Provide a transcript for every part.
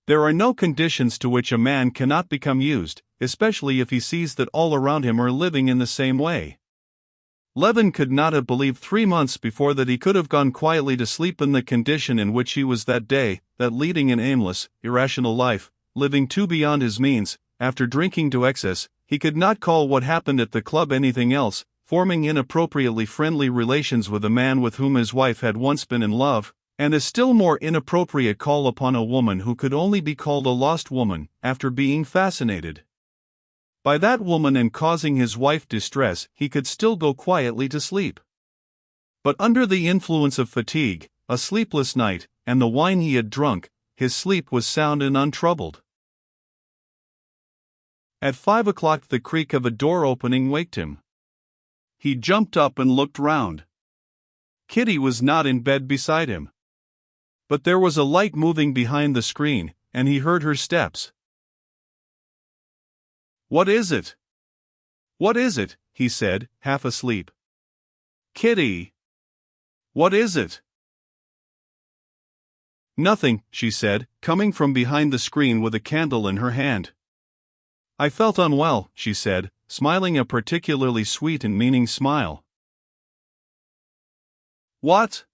There are no conditions to which a man cannot become used, especially if he sees that all around him are living in the same way. Levin could not have believed 3 months before that he could have gone quietly to sleep in the condition in which he was that day, that leading an aimless, irrational life, living too beyond his means, after drinking to excess, he could not call what happened at the club anything else, forming inappropriately friendly relations with a man with whom his wife had once been in love, and a still more inappropriate call upon a woman who could only be called a lost woman, after being fascinated by that woman and causing his wife distress, he could still go quietly to sleep. But under the influence of fatigue, a sleepless night, and the wine he had drunk, his sleep was sound and untroubled. At 5 o'clock the creak of a door opening waked him. He jumped up and looked round. Kitty was not in bed beside him. But there was a light moving behind the screen, and he heard her steps. "What is it? What is it?" he said, half asleep. "Kitty! What is it?" "Nothing," she said, coming from behind the screen with a candle in her hand. "I felt unwell," she said, smiling a particularly sweet and meaning smile. "What?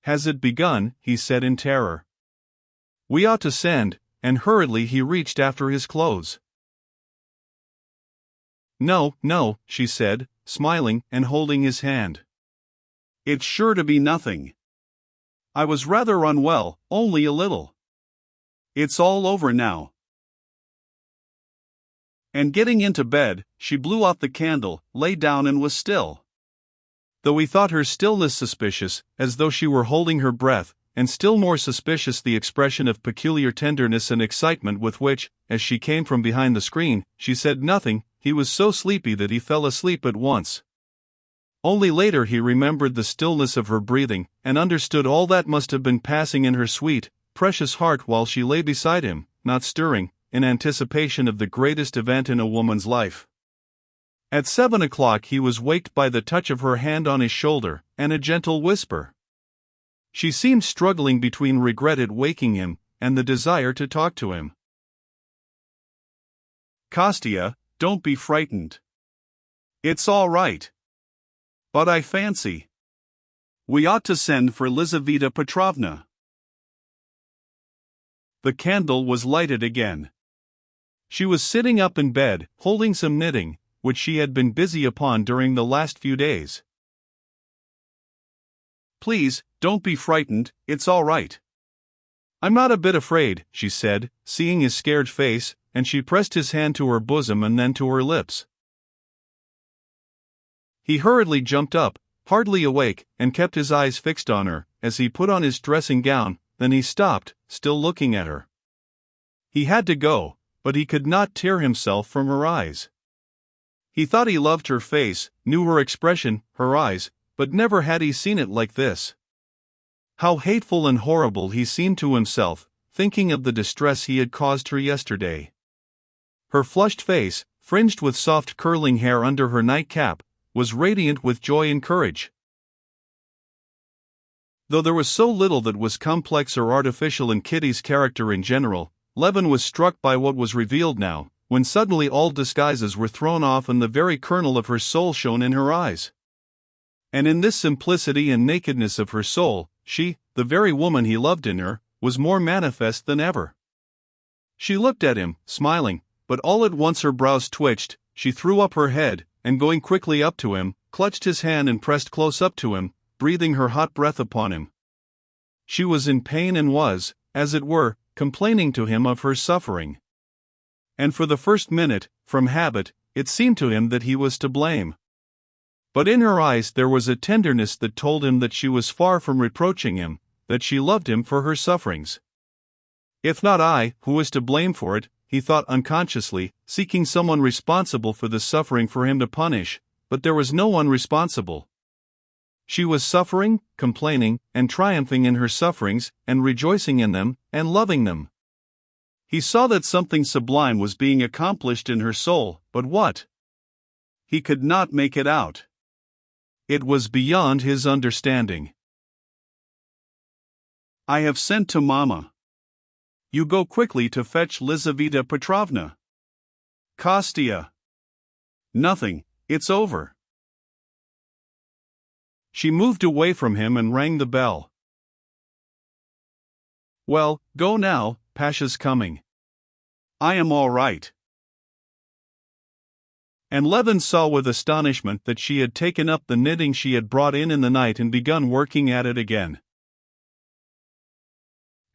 Has it begun?" he said in terror. "We ought to send," and hurriedly he reached after his clothes. "No, no," she said, smiling and holding his hand. "It's sure to be nothing. I was rather unwell, only a little. It's all over now." And getting into bed, she blew out the candle, lay down and was still. Though he thought her stillness suspicious, as though she were holding her breath, and still more suspicious the expression of peculiar tenderness and excitement with which, as she came from behind the screen, she said nothing, he was so sleepy that he fell asleep at once. Only later he remembered the stillness of her breathing, and understood all that must have been passing in her sweet, precious heart while she lay beside him, not stirring, in anticipation of the greatest event in a woman's life. At 7 o'clock he was waked by the touch of her hand on his shoulder, and a gentle whisper. She seemed struggling between regret at waking him, and the desire to talk to him. "Kostya, don't be frightened. It's all right. But I fancy we ought to send for Lizaveta Petrovna." The candle was lighted again. She was sitting up in bed, holding some knitting, which she had been busy upon during the last few days. "Please, don't be frightened, it's all right." "I'm not a bit afraid," she said, seeing his scared face, and she pressed his hand to her bosom and then to her lips. He hurriedly jumped up, hardly awake, and kept his eyes fixed on her, as he put on his dressing gown, then he stopped, still looking at her. He had to go, but he could not tear himself from her eyes. He thought he loved her face, knew her expression, her eyes, but never had he seen it like this. How hateful and horrible he seemed to himself, thinking of the distress he had caused her yesterday. Her flushed face, fringed with soft curling hair under her nightcap, was radiant with joy and courage. Though there was so little that was complex or artificial in Kitty's character in general, Levin was struck by what was revealed now, when suddenly all disguises were thrown off and the very kernel of her soul shone in her eyes. And in this simplicity and nakedness of her soul, she, the very woman he loved in her, was more manifest than ever. She looked at him, smiling, but all at once her brows twitched, she threw up her head, and going quickly up to him, clutched his hand and pressed close up to him, breathing her hot breath upon him. She was in pain and was, as it were, complaining to him of her suffering. And for the first minute, from habit, it seemed to him that he was to blame. But in her eyes there was a tenderness that told him that she was far from reproaching him, that she loved him for her sufferings. If not I, who was to blame for it, he thought unconsciously, seeking someone responsible for the suffering for him to punish, but there was no one responsible. She was suffering, complaining, and triumphing in her sufferings, and rejoicing in them, and loving them. He saw that something sublime was being accomplished in her soul, but what? He could not make it out. It was beyond his understanding. "I have sent to Mama. You go quickly to fetch Lizaveta Petrovna. Kostya. Nothing, it's over. She moved away from him and rang the bell. Well, go now, Pasha's coming. I am all right. And Levin saw with astonishment that she had taken up the knitting she had brought in the night and begun working at it again.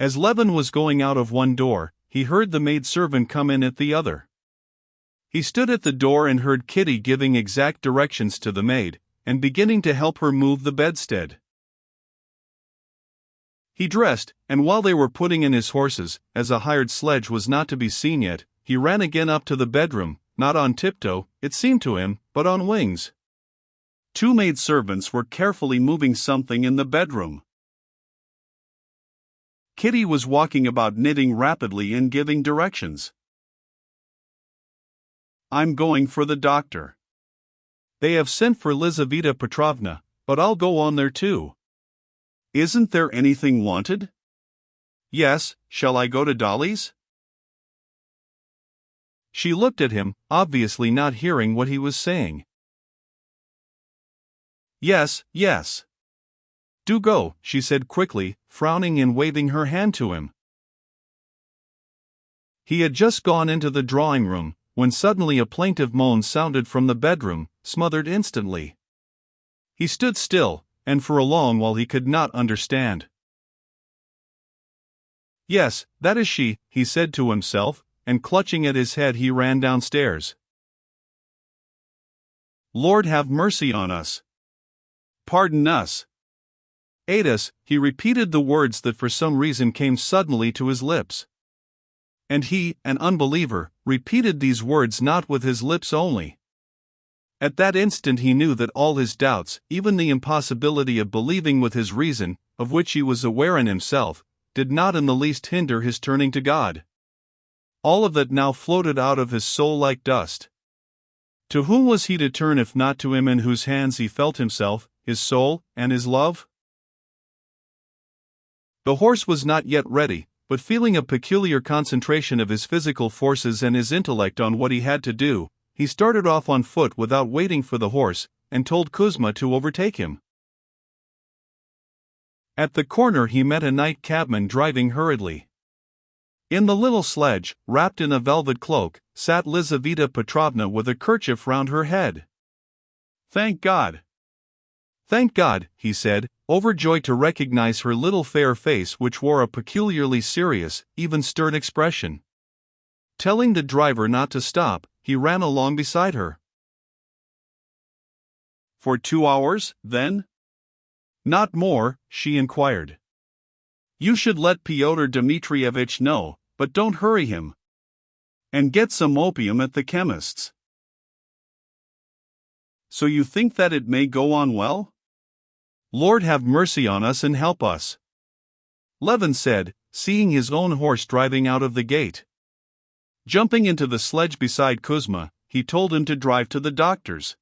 As Levin was going out of one door, he heard the maidservant come in at the other. He stood at the door and heard Kitty giving exact directions to the maid, and beginning to help her move the bedstead. He dressed, and while they were putting in his horses, as a hired sledge was not to be seen yet, he ran again up to the bedroom, not on tiptoe, it seemed to him, but on wings. Two maidservants were carefully moving something in the bedroom. Kitty was walking about knitting rapidly and giving directions. I'm going for the doctor. They have sent for Lizaveta Petrovna, but I'll go on there too. Isn't there anything wanted? Yes, shall I go to Dolly's? She looked at him, obviously not hearing what he was saying. Yes, yes. Do go, she said quickly, frowning and waving her hand to him. He had just gone into the drawing room, when suddenly a plaintive moan sounded from the bedroom, smothered instantly. He stood still, and for a long while he could not understand. Yes, that is she, he said to himself, and clutching at his head he ran downstairs. Lord have mercy on us. Pardon us. Aid us, he repeated the words that for some reason came suddenly to his lips. And he, an unbeliever, repeated these words not with his lips only. At that instant he knew that all his doubts, even the impossibility of believing with his reason, of which he was aware in himself, did not in the least hinder his turning to God. All of that now floated out of his soul like dust. To whom was he to turn if not to him in whose hands he felt himself, his soul, and his love? The horse was not yet ready, but feeling a peculiar concentration of his physical forces and his intellect on what he had to do, he started off on foot without waiting for the horse, and told Kuzma to overtake him. At the corner he met a night cabman driving hurriedly. In the little sledge, wrapped in a velvet cloak, sat Lizaveta Petrovna with a kerchief round her head. Thank God! Thank God, he said, overjoyed to recognize her little fair face which wore a peculiarly serious, even stern expression. Telling the driver not to stop, he ran along beside her. For 2 hours, then? Not more, she inquired. You should let Pyotr Dmitrievitch know, but don't hurry him. And get some opium at the chemist's. So you think that it may go on well? Lord have mercy on us and help us. Levin said, seeing his own horse driving out of the gate. Jumping into the sledge beside Kuzma, he told him to drive to the doctor's.